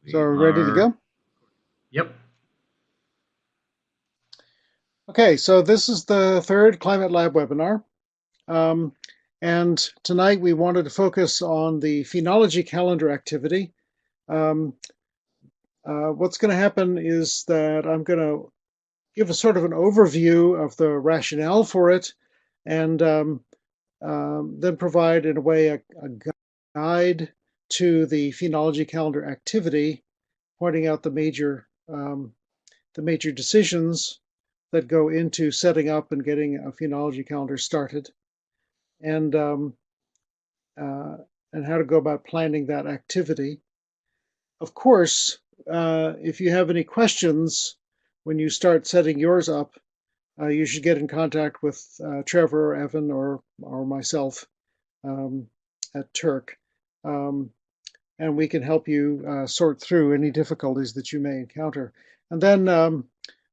So We are we ready to are, go? yep. Okay, so this is the third Climate Lab webinar. Um, and tonight we wanted to focus on the phenology calendar activity. Um, what's going to happen is that I'm going to give a sort of an overview of the rationale for it and then provide in a way a guide to the phenology calendar activity, pointing out the major decisions that go into setting up and getting a phenology calendar started, and uh, and how to go about planning that activity. Of course, if you have any questions when you start setting yours up, you should get in contact with Trevor or Evan or myself um, at Turk, um, and we can help you sort through any difficulties that you may encounter. And then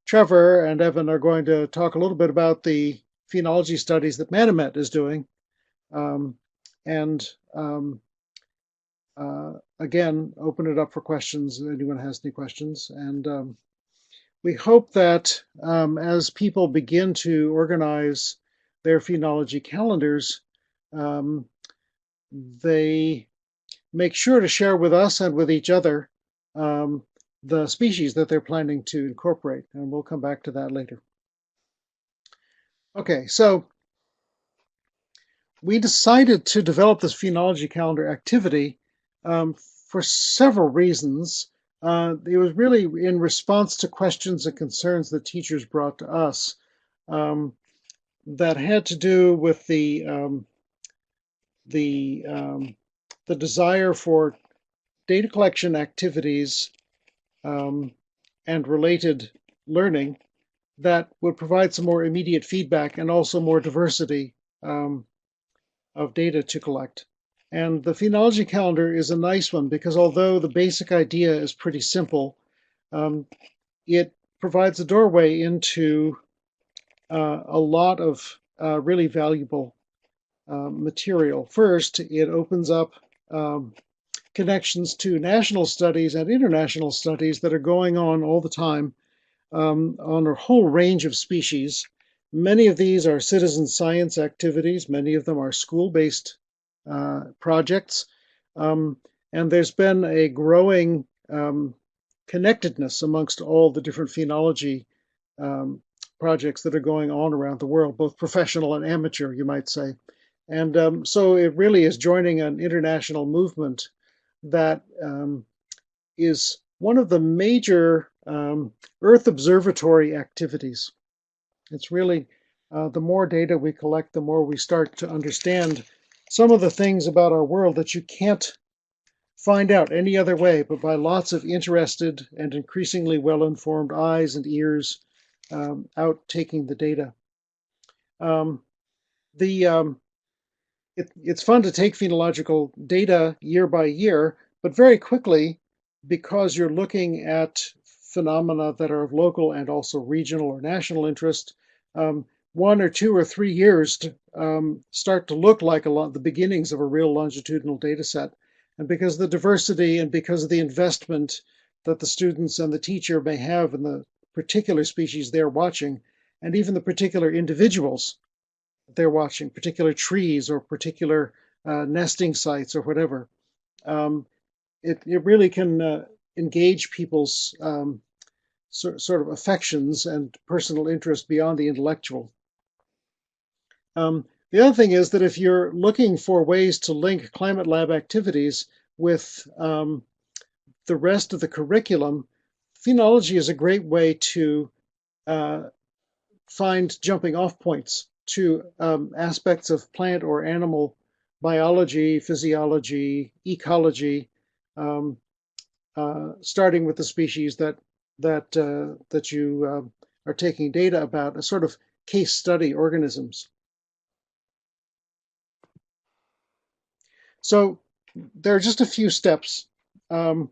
Trevor and Evan are going to talk a little bit about the phenology studies that Manomet is doing. Um, and again, open it up for questions if anyone has any questions. And we hope that as people begin to organize their phenology calendars, um, they make sure to share with us and with each other um, the species that they're planning to incorporate. And we'll come back to that later. Okay, so we decided to develop this phenology calendar activity um, for several reasons. It was really in response to questions and concerns that teachers brought to us um, that had to do with the the desire for data collection activities um, and related learning that would provide some more immediate feedback and also more diversity um, of data to collect. And the phenology calendar is a nice one because although the basic idea is pretty simple, um, it provides a doorway into a lot of really valuable material. First, it opens up connections to national studies and international studies that are going on all the time on a whole range of species. Many of these are citizen science activities. Many of them are school-based projects. Um, and there's been a growing connectedness amongst all the different phenology um, projects that are going on around the world, both professional and amateur, you might say. And so it really is joining an international movement that is one of the major Earth observatory activities. It's really the more data we collect, the more we start to understand some of the things about our world that you can't find out any other way but by lots of interested and increasingly well-informed eyes and ears out taking the data. Um, the it's fun to take phenological data year by year, but very quickly, because you're looking at phenomena that are of local and also regional or national interest, 1 or 2 or 3 years start to look like the beginnings of a real longitudinal data set. And because of the diversity and because of the investment that the students and the teacher may have in the particular species they're watching, and even the particular individuals they're watching, particular trees or particular nesting sites or whatever. Um, it really can engage people's sort of affections and personal interest beyond the intellectual. The other thing is that if you're looking for ways to link climate lab activities with the rest of the curriculum, phenology is a great way to uh, find jumping off points to aspects of plant or animal biology, physiology, ecology, um, starting with the species that you are taking data about, a sort of case study organisms. So there are just a few steps um,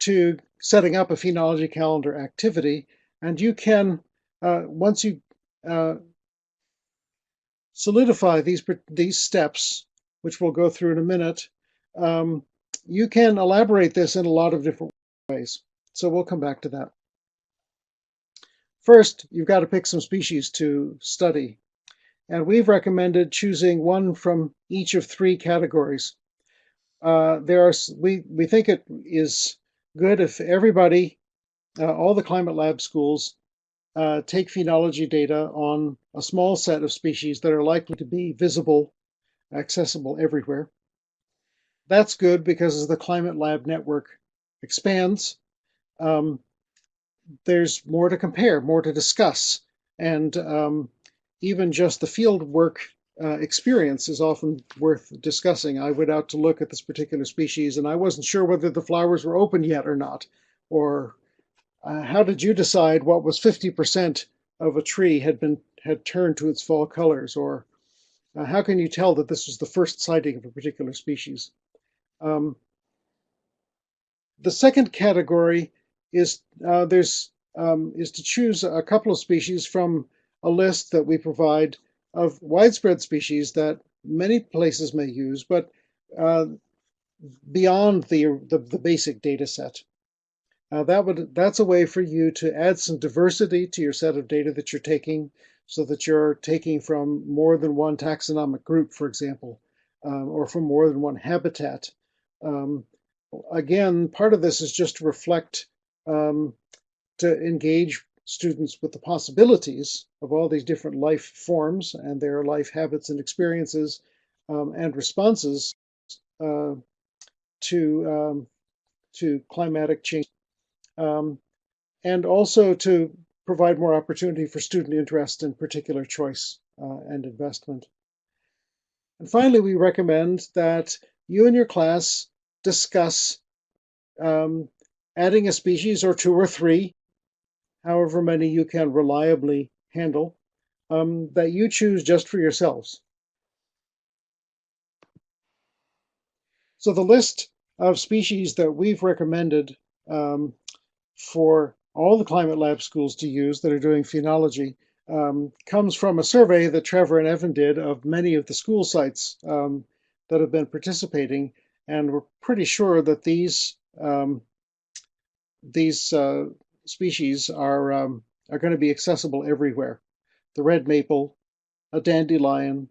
to setting up a phenology calendar activity, and you can once you uh, solidify these steps, which we'll go through in a minute, you can elaborate this in a lot of different ways. So we'll come back to that. First, you've got to pick some species to study. And we've recommended choosing one from each of three categories. We think it is good if everybody, all the Climate Lab schools, take phenology data on a small set of species that are likely to be visible, accessible everywhere. That's good because as the Climate Lab network expands, there's more to compare, more to discuss, and even just the field work experience is often worth discussing. I went out to look at this particular species, and I wasn't sure whether the flowers were open yet or not, or how did you decide what was 50% of a tree had turned to its fall colors, or how can you tell that this was the first sighting of a particular species? The second category is is to choose a couple of species from a list that we provide of widespread species that many places may use, but beyond the basic data set. That's a way for you to add some diversity to your set of data that you're taking, so that you're taking from more than one taxonomic group, for example, or from more than one habitat. Again, part of this is just to reflect, to engage students with the possibilities of all these different life forms and their life habits and experiences and responses to climatic change, and also to provide more opportunity for student interest in particular choice and investment. And finally, we recommend that you and your class discuss adding a species or two or three, however many you can reliably handle, that you choose just for yourselves. So the list of species that we've recommended for all the Climate Lab schools to use that are doing phenology comes from a survey that Trevor and Evan did of many of the school sites that have been participating, and we're pretty sure that these species are going to be accessible everywhere. The red maple, a dandelion,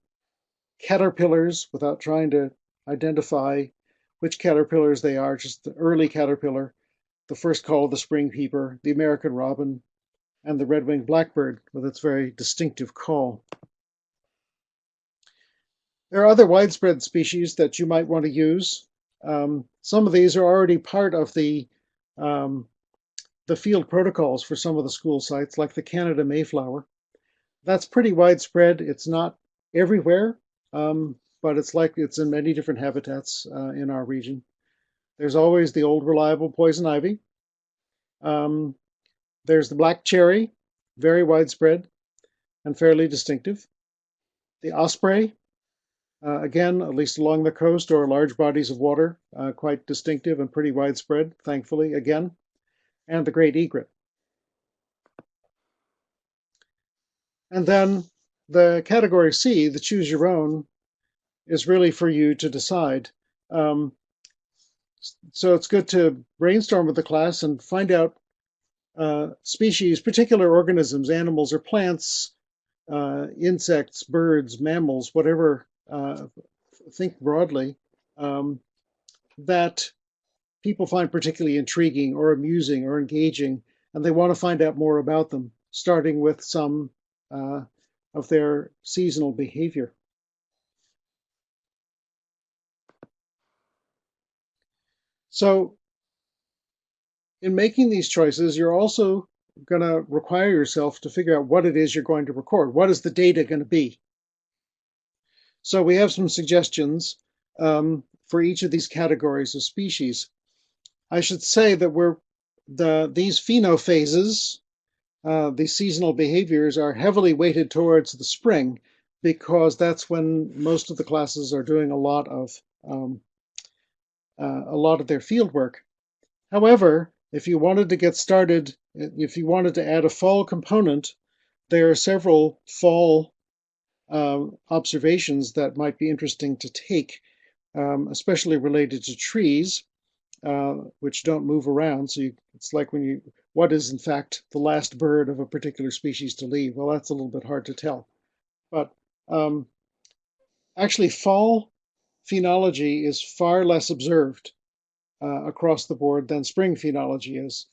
caterpillars, without trying to identify which caterpillars they are, just the early caterpillar, the first call of the spring peeper, the American robin, and the red-winged blackbird with its very distinctive call. There are other widespread species that you might want to use. Some of these are already part of the field protocols for some of the school sites, like the Canada mayflower. That's pretty widespread. It's not everywhere, but it's in many different habitats in our region. There's always the old reliable poison ivy. There's the black cherry, very widespread and fairly distinctive. The osprey, again, at least along the coast or large bodies of water, quite distinctive and pretty widespread, thankfully, again. And the great egret. And then the category C, the choose your own, is really for you to decide. So it's good to brainstorm with the class and find out species, particular organisms, animals or plants, insects, birds, mammals, whatever, think broadly, that people find particularly intriguing or amusing or engaging, and they want to find out more about them, starting with some of their seasonal behavior. So in making these choices, you're also going to require yourself to figure out what it is you're going to record. What is the data going to be? So we have some suggestions for each of these categories of species. I should say that these phenophases, these seasonal behaviors, are heavily weighted towards the spring, because that's when most of the classes are doing a lot of their field work. However, if you wanted to get started, if you wanted to add a fall component, there are several fall observations that might be interesting to take, especially related to trees. which don't move around. So it's like what is in fact the last bird of a particular species to leave? Well, that's a little bit hard to tell. But um, actually, fall phenology is far less observed across the board than spring phenology is.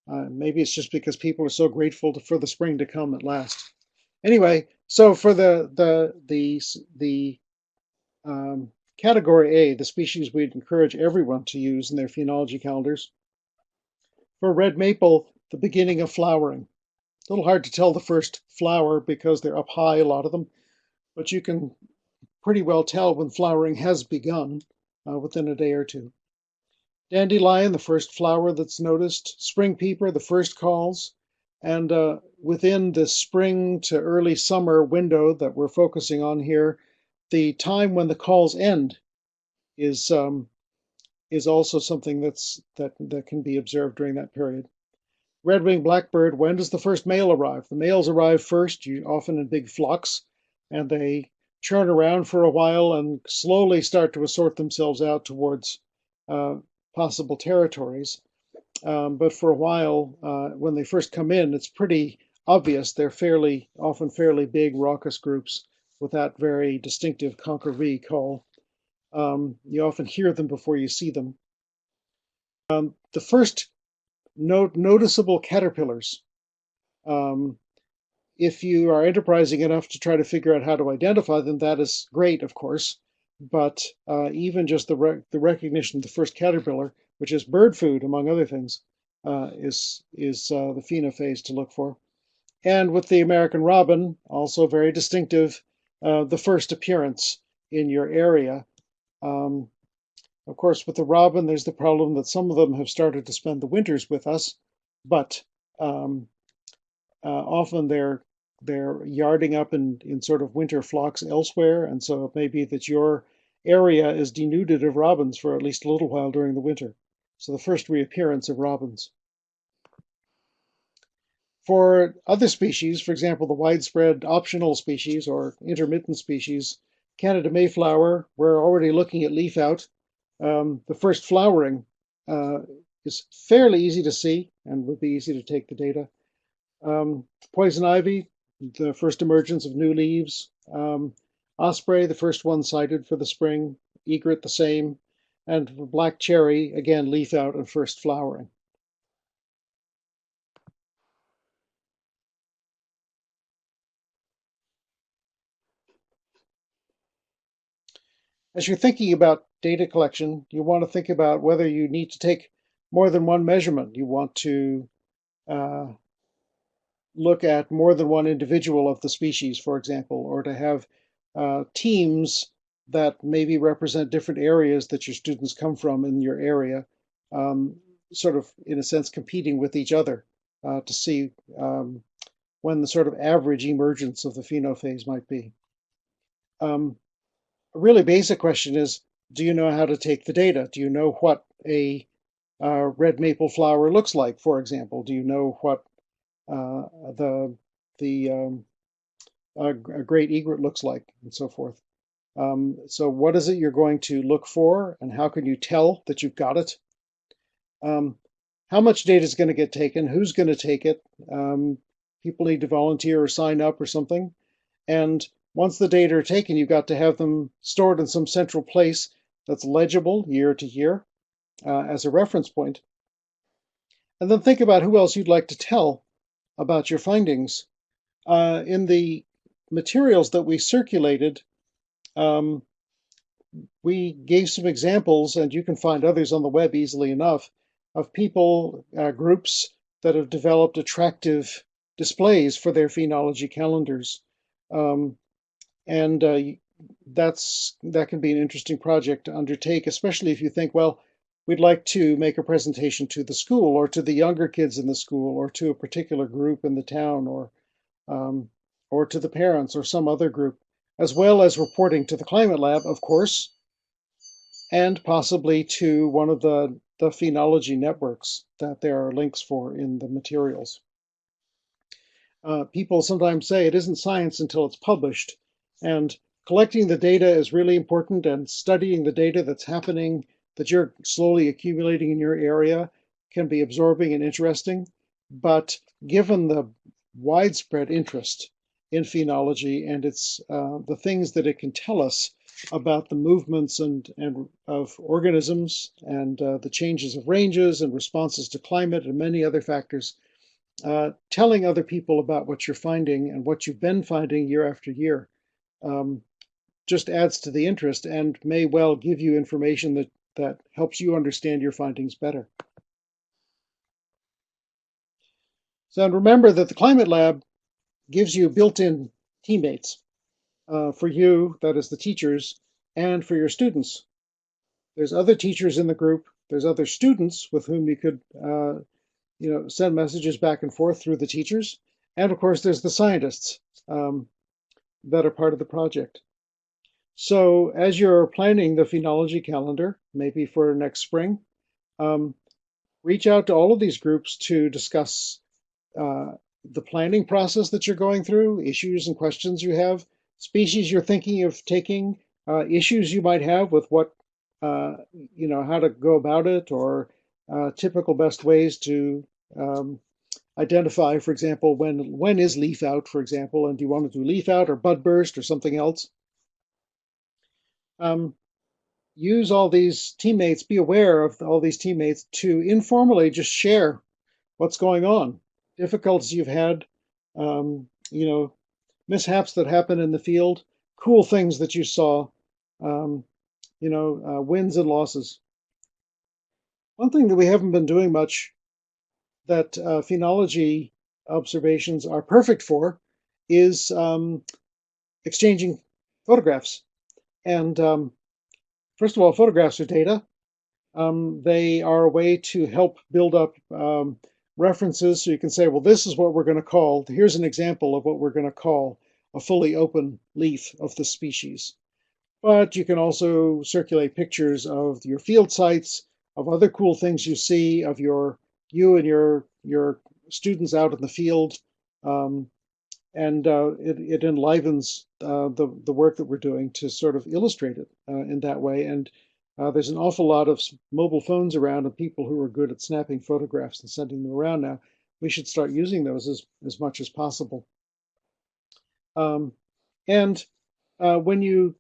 Maybe it's just because people are so grateful for the spring to come at last. Anyway, so for the category A, the species we'd encourage everyone to use in their phenology calendars. For red maple, the beginning of flowering. A little hard to tell the first flower because they're up high, a lot of them, but you can pretty well tell when flowering has begun within a day or two. Dandelion, the first flower that's noticed. Spring peeper, the first calls. And within the spring to early summer window that we're focusing on here, the time when the calls end is also something that can be observed during that period. Red-winged blackbird, when does the first male arrive? The males arrive first, often in big flocks, and they churn around for a while and slowly start to assort themselves out towards possible territories. But for a while, when they first come in, it's pretty obvious they're often fairly big, raucous groups with that very distinctive conqueree call. You often hear them before you see them. The first noticeable caterpillars. If you are enterprising enough to try to figure out how to identify them, that is great, of course. But even just the recognition of the first caterpillar, which is bird food, among other things, is the phenophase to look for. And with the American robin, also very distinctive, the first appearance in your area. Of course, with the robin, there's the problem that some of them have started to spend the winters with us, but often they're yarding up in sort of winter flocks elsewhere, and so it may be that your area is denuded of robins for at least a little while during the winter. So the first reappearance of robins. For other species, for example, the widespread optional species or intermittent species, Canada Mayflower, we're already looking at leaf out. The first flowering is fairly easy to see and would be easy to take the data. Poison ivy, the first emergence of new leaves. Osprey, the first one sighted for the spring. Egret, the same. And black cherry, again, leaf out and first flowering. As you're thinking about data collection, you want to think about whether you need to take more than one measurement. You want to look at more than one individual of the species, for example, or to have teams that maybe represent different areas that your students come from in your area, sort of, in a sense, competing with each other to see when the sort of average emergence of the phenophase might be. A really basic question is, do you know how to take the data? Do you know what a red maple flower looks like, for example? Do you know what a great egret looks like, and so forth? So what is it you're going to look for, and how can you tell that you've got it? How much data is going to get taken? Who's going to take it? People need to volunteer or sign up or something. And once the data are taken, you've got to have them stored in some central place that's legible year to year as a reference point. And then think about who else you'd like to tell about your findings. In the materials that we circulated, we gave some examples, and you can find others on the web easily enough, of people, groups that have developed attractive displays for their phenology calendars. And that can be an interesting project to undertake, especially if you think, well, we'd like to make a presentation to the school or to the younger kids in the school or to a particular group in the town or to the parents or some other group, as well as reporting to the climate lab, of course, and possibly to one of the phenology networks that there are links for in the materials. People sometimes say it isn't science until it's published, and collecting the data is really important, and studying the data that's happening that you're slowly accumulating in your area can be absorbing and interesting. But given the widespread interest in phenology and its the things that it can tell us about the movements and of organisms and the changes of ranges and responses to climate and many other factors, telling other people about what you're finding and what you've been finding year after year just adds to the interest and may well give you information that helps you understand your findings better. So, and remember that the Climate Lab gives you built-in teammates for you, that is the teachers, and for your students. There's other teachers in the group. There's other students with whom you could send messages back and forth through the teachers. And of course, there's the scientists that are part of the project. So as you're planning the phenology calendar, maybe for next spring, reach out to all of these groups to discuss the planning process that you're going through, issues and questions you have, species you're thinking of taking, issues you might have with what, how to go about it, or typical best ways to identify, for example, when is leaf out, for example, and do you want to do leaf out or bud burst or something else? Use all these teammates, be aware of all these teammates to informally just share what's going on, difficulties you've had, mishaps that happen in the field, cool things that you saw, wins and losses. One thing that we haven't been doing much that phenology observations are perfect for is exchanging photographs. And first of all, photographs are data. They are a way to help build up references, so you can say, well, this is what we're going to call, here's an example of what we're going to call a fully open leaf of the species. But you can also circulate pictures of your field sites, of other cool things you see, of you and your students out in the field, and it enlivens the work that we're doing to sort of illustrate it in that way. And there's an awful lot of mobile phones around and people who are good at snapping photographs and sending them around now. We should start using those as much as possible. And when you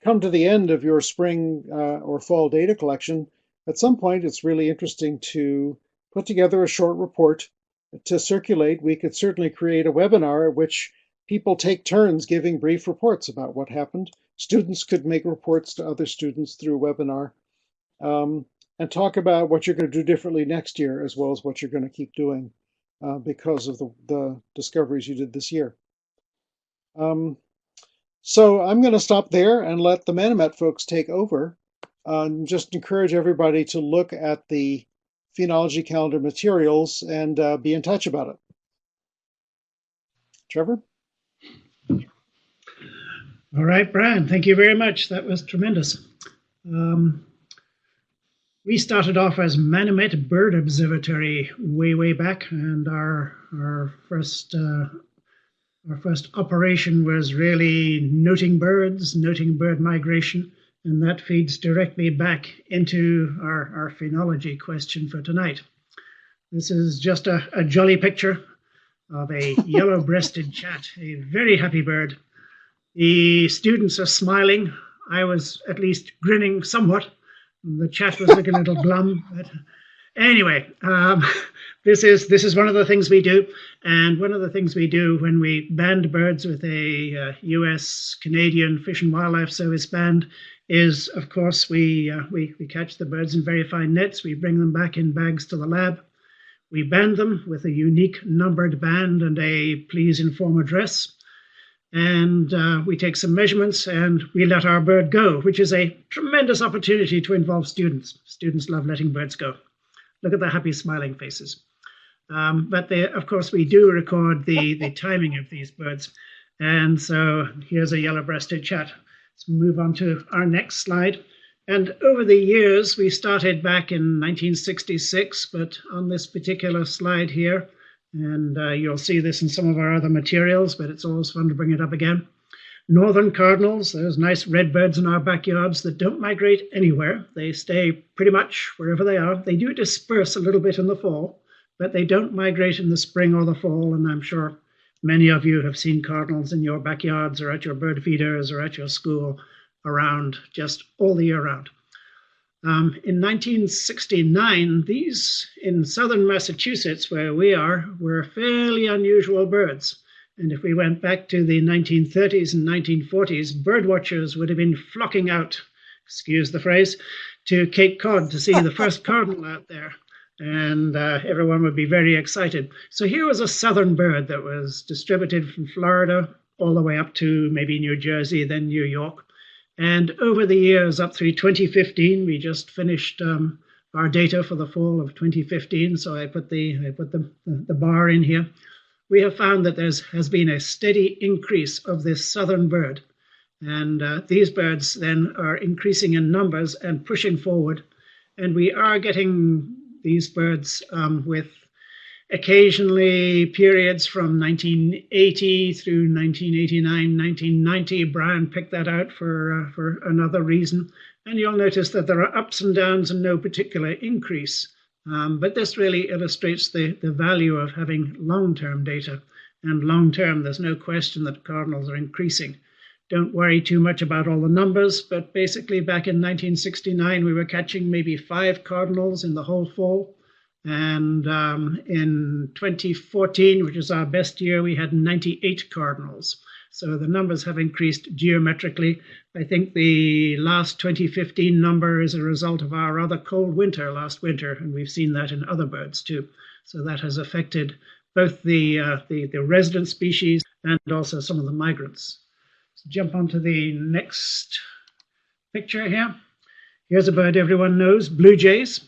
come to the end of your spring or fall data collection, at some point it's really interesting to put together a short report to circulate. We could certainly create a webinar at which people take turns giving brief reports about what happened. Students could make reports to other students through a webinar, and talk about what you're going to do differently next year, as well as what you're going to keep doing because of the discoveries you did this year. So I'm going to stop there and let the Manomet folks take over. Just encourage everybody to look at the phenology calendar materials and be in touch about it. Trevor? All right, Brian, thank you very much. That was tremendous. We started off as Manomet Bird Observatory way back, and our first operation was really noting birds, noting bird migration, and that feeds directly back into our phenology question for tonight. This is just a jolly picture of a yellow-breasted chat, a very happy bird. The students are smiling. I was at least grinning somewhat. The chat was looking a little glum. But anyway, this is one of the things we do. And one of the things we do when we band birds with a US Canadian Fish and Wildlife Service band is, of course, we catch the birds in very fine nets. We bring them back in bags to the lab. We band them with a unique numbered band and a please inform address. And we take some measurements and we let our bird go, which is a tremendous opportunity to involve students. Students love letting birds go. Look at the happy smiling faces. But of course, we do record the timing of these birds. And so here's a yellow-breasted chat. Let's move on to our next slide. And over the years, we started back in 1966, but on this particular slide here, and you'll see this in some of our other materials, but it's always fun to bring it up again. Northern cardinals, those nice red birds in our backyards that don't migrate anywhere. They stay pretty much wherever they are. They do disperse a little bit in the fall, but they don't migrate in the spring or the fall. And I'm sure many of you have seen cardinals in your backyards or at your bird feeders or at your school around just all the year round. In 1969, these in southern Massachusetts, where we are, were fairly unusual birds. And if we went back to the 1930s and 1940s, bird watchers would have been flocking out, excuse the phrase, to Cape Cod to see the first cardinal out there. And everyone would be very excited. So here was a southern bird that was distributed from Florida all the way up to maybe New Jersey, then New York. And over the years up through 2015, we just finished our data for the fall of 2015. So I put the bar in here. We have found that there has been a steady increase of this southern bird. And these birds then are increasing in numbers and pushing forward. And we are getting these birds with occasionally periods from 1980 through 1989, 1990. Brian picked that out for another reason. And you'll notice that there are ups and downs and no particular increase. But this really illustrates the value of having long-term data. And long-term, there's no question that cardinals are increasing. Don't worry too much about all the numbers, but basically back in 1969, we were catching maybe 5 cardinals in the whole fall. And in 2014, which is our best year, we had 98 cardinals. So the numbers have increased geometrically. I think the last 2015 number is a result of our rather cold winter last winter, and we've seen that in other birds too. So that has affected both the resident species and also some of the migrants. So jump onto the next picture here. Here's a bird everyone knows, blue jays.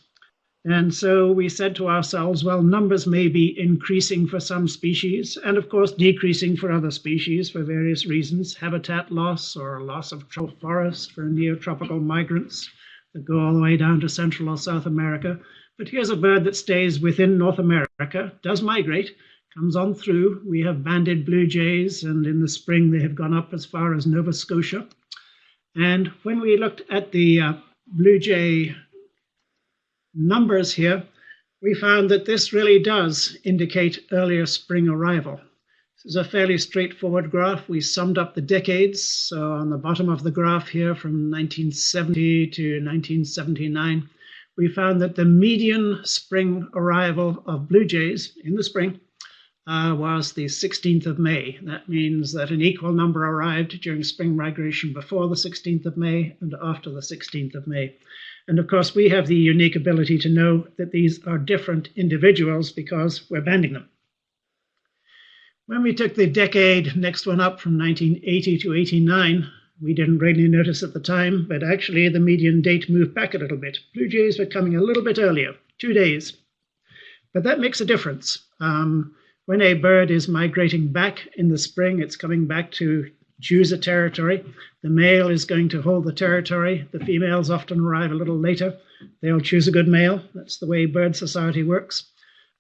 And so we said to ourselves, well, numbers may be increasing for some species and, of course, decreasing for other species for various reasons, habitat loss or loss of tropical forest for neotropical migrants that go all the way down to Central or South America. But here's a bird that stays within North America, does migrate, comes on through. We have banded blue jays, and in the spring they have gone up as far as Nova Scotia. And when we looked at the blue jay numbers here, we found that this really does indicate earlier spring arrival. This is a fairly straightforward graph. We summed up the decades. So on the bottom of the graph here from 1970 to 1979, we found that the median spring arrival of blue jays in the spring was the 16th of May. That means that an equal number arrived during spring migration before the 16th of May and after the 16th of May. And of course, we have the unique ability to know that these are different individuals because we're banding them. When we took the decade next one up from 1980 to 89, we didn't really notice at the time, but actually the median date moved back a little bit. Blue jays were coming a little bit earlier, 2 days. But that makes a difference. When a bird is migrating back in the spring, it's coming back to choose a territory. The male is going to hold the territory. The females often arrive a little later. They'll choose a good male. That's the way bird society works.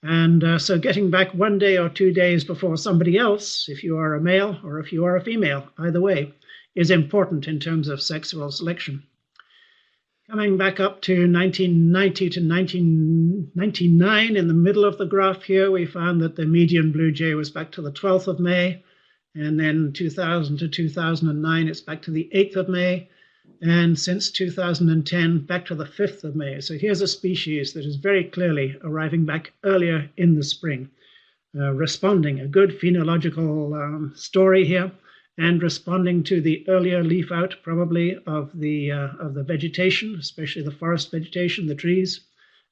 And so getting back 1 day or 2 days before somebody else, if you are a male or if you are a female, either way, is important in terms of sexual selection. Coming back up to 1990 to 1999, in the middle of the graph here, we found that the median blue jay was back to the 12th of May. And then 2000 to 2009, it's back to the 8th of May. And since 2010, back to the 5th of May. So here's a species that is very clearly arriving back earlier in the spring, responding, a good phenological story here, and responding to the earlier leaf out probably of the vegetation, especially the forest vegetation, the trees,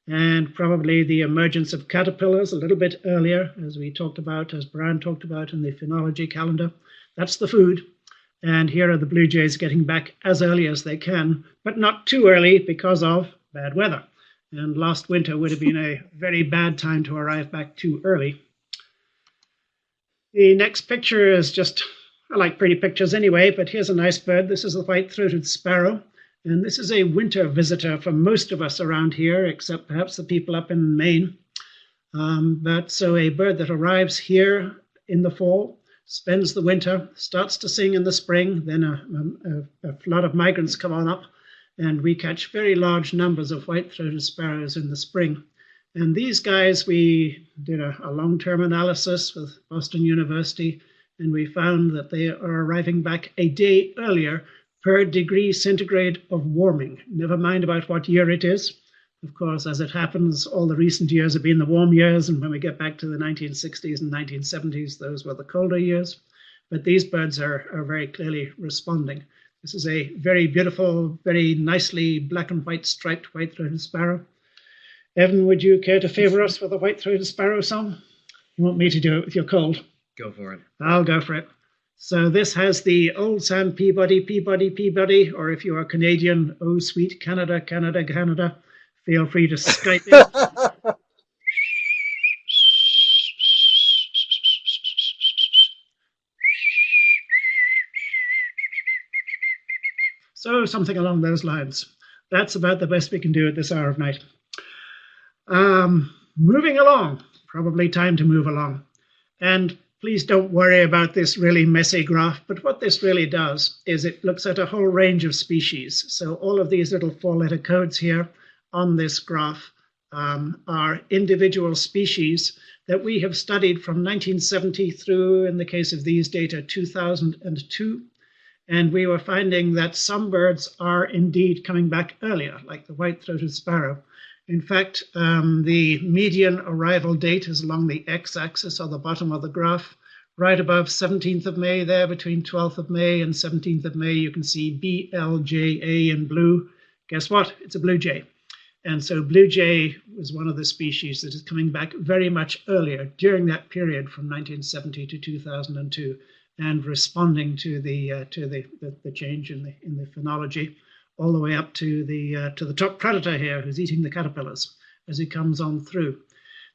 and probably the emergence of caterpillars a little bit earlier, as we talked about, as Brian talked about in the Phenology calendar. That's the food. And here are the blue jays getting back as early as they can, but not too early because of bad weather. And last winter would have been a very bad time to arrive back too early. The next picture is just, I like pretty pictures anyway, but here's a nice bird. This is the white-throated sparrow. And this is a winter visitor for most of us around here, except perhaps the people up in Maine. But so a bird that arrives here in the fall, spends the winter, starts to sing in the spring, then a flood of migrants come on up, and we catch very large numbers of white-throated sparrows in the spring. And these guys, we did a long-term analysis with Boston University, and we found that they are arriving back a day earlier per degree centigrade of warming. Never mind about what year it is. Of course, as it happens, all the recent years have been the warm years, and when we get back to the 1960s and 1970s, those were the colder years. But these birds are very clearly responding. This is a very beautiful, very nicely black and white striped white-throated sparrow. Evan, would you care to favor us with a white-throated sparrow song? You want me to do it with your cold? Go for it. I'll go for it. So this has the old Sam Peabody, Peabody, Peabody, or if you are Canadian, oh sweet Canada, Canada, Canada. Feel free to Skype in. So something along those lines. That's about the best we can do at this hour of night. Moving along, probably time to move along. And please don't worry about this really messy graph, but what this really does is it looks at a whole range of species. So all of these little four-letter codes here on this graph are individual species that we have studied from 1970 through, in the case of these data, 2002. And we were finding that some birds are indeed coming back earlier, like the white-throated sparrow. In fact, the median arrival date is along the x-axis or the bottom of the graph, right above 17th of May there, between 12th of May and 17th of May. You can see BLJA in blue. Guess what? It's a blue jay. And so blue jay was one of the species that is coming back very much earlier during that period from 1970 to 2002 and responding to the change in the phenology, all the way up to the top predator here, who's eating the caterpillars as he comes on through.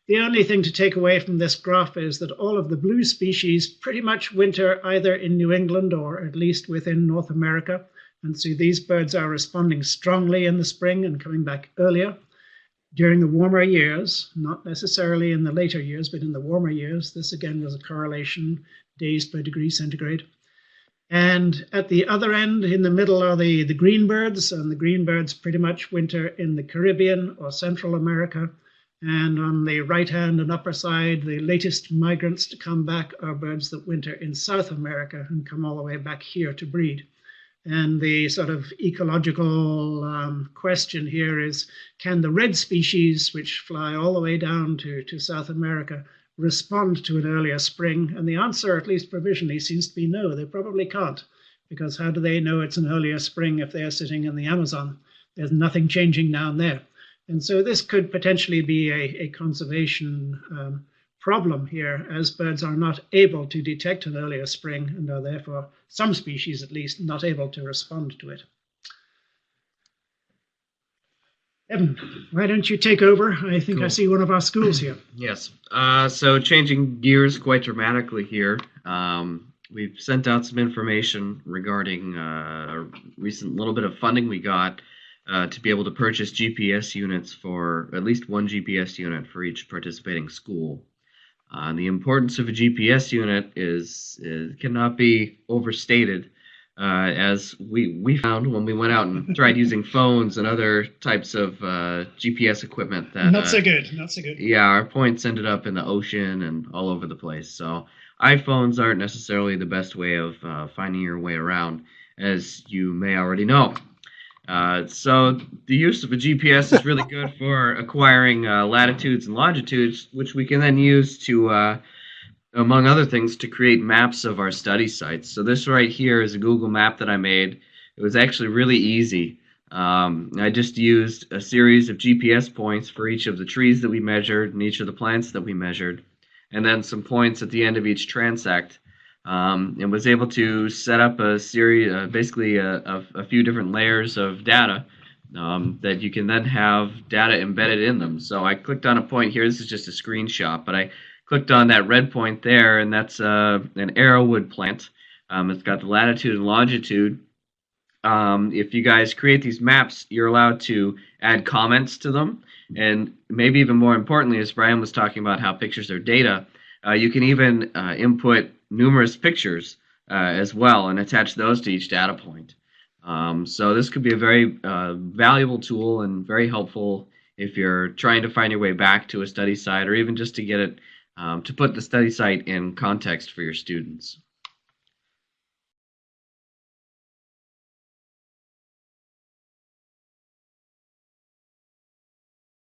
The only thing to take away from this graph is that all of the blue species pretty much winter either in New England or at least within North America. And so these birds are responding strongly in the spring and coming back earlier. During the warmer years, not necessarily in the later years, but in the warmer years, this again was a correlation, days per degree centigrade. And at the other end, in the middle, are the green birds, and the green birds pretty much winter in the Caribbean or Central America. And on the right hand and upper side, the latest migrants to come back are birds that winter in South America and come all the way back here to breed. And the sort of ecological question here is, can the red species, which fly all the way down to South America, respond to an earlier spring? And the answer, at least provisionally, seems to be no, they probably can't. Because how do they know it's an earlier spring if they're sitting in the Amazon? There's nothing changing down there. And so this could potentially be a conservation problem here, as birds are not able to detect an earlier spring and are therefore, some species at least, not able to respond to it. Evan, why don't you take over? I think cool. I see one of our schools here. Yes. So changing gears quite dramatically here. We've sent out some information regarding a recent little bit of funding we got to be able to purchase GPS units for at least one GPS unit for each participating school. The importance of a GPS unit cannot be overstated, as we found when we went out and tried using phones and other types of GPS equipment. That not so good. Yeah, our points ended up in the ocean and all over the place. So iPhones aren't necessarily the best way of finding your way around, as you may already know. So the use of a GPS is really good for acquiring latitudes and longitudes, which we can then use to, among other things, to create maps of our study sites. So this right here is a Google map that I made. It was actually really easy. I just used a series of GPS points for each of the trees that we measured and each of the plants that we measured, and then some points at the end of each transect. And was able to set up a series, basically a few different layers of data that you can then have data embedded in them. So I clicked on a point here. This is just a screenshot, but I clicked on that red point there, and that's an arrowwood plant. It's got the latitude and longitude. If you guys create these maps, you're allowed to add comments to them. And maybe even more importantly, as Brian was talking about how pictures are data, You can even input numerous pictures as well and attach those to each data point. So this could be a very valuable tool and very helpful if you're trying to find your way back to a study site, or even just to get it to put the study site in context for your students.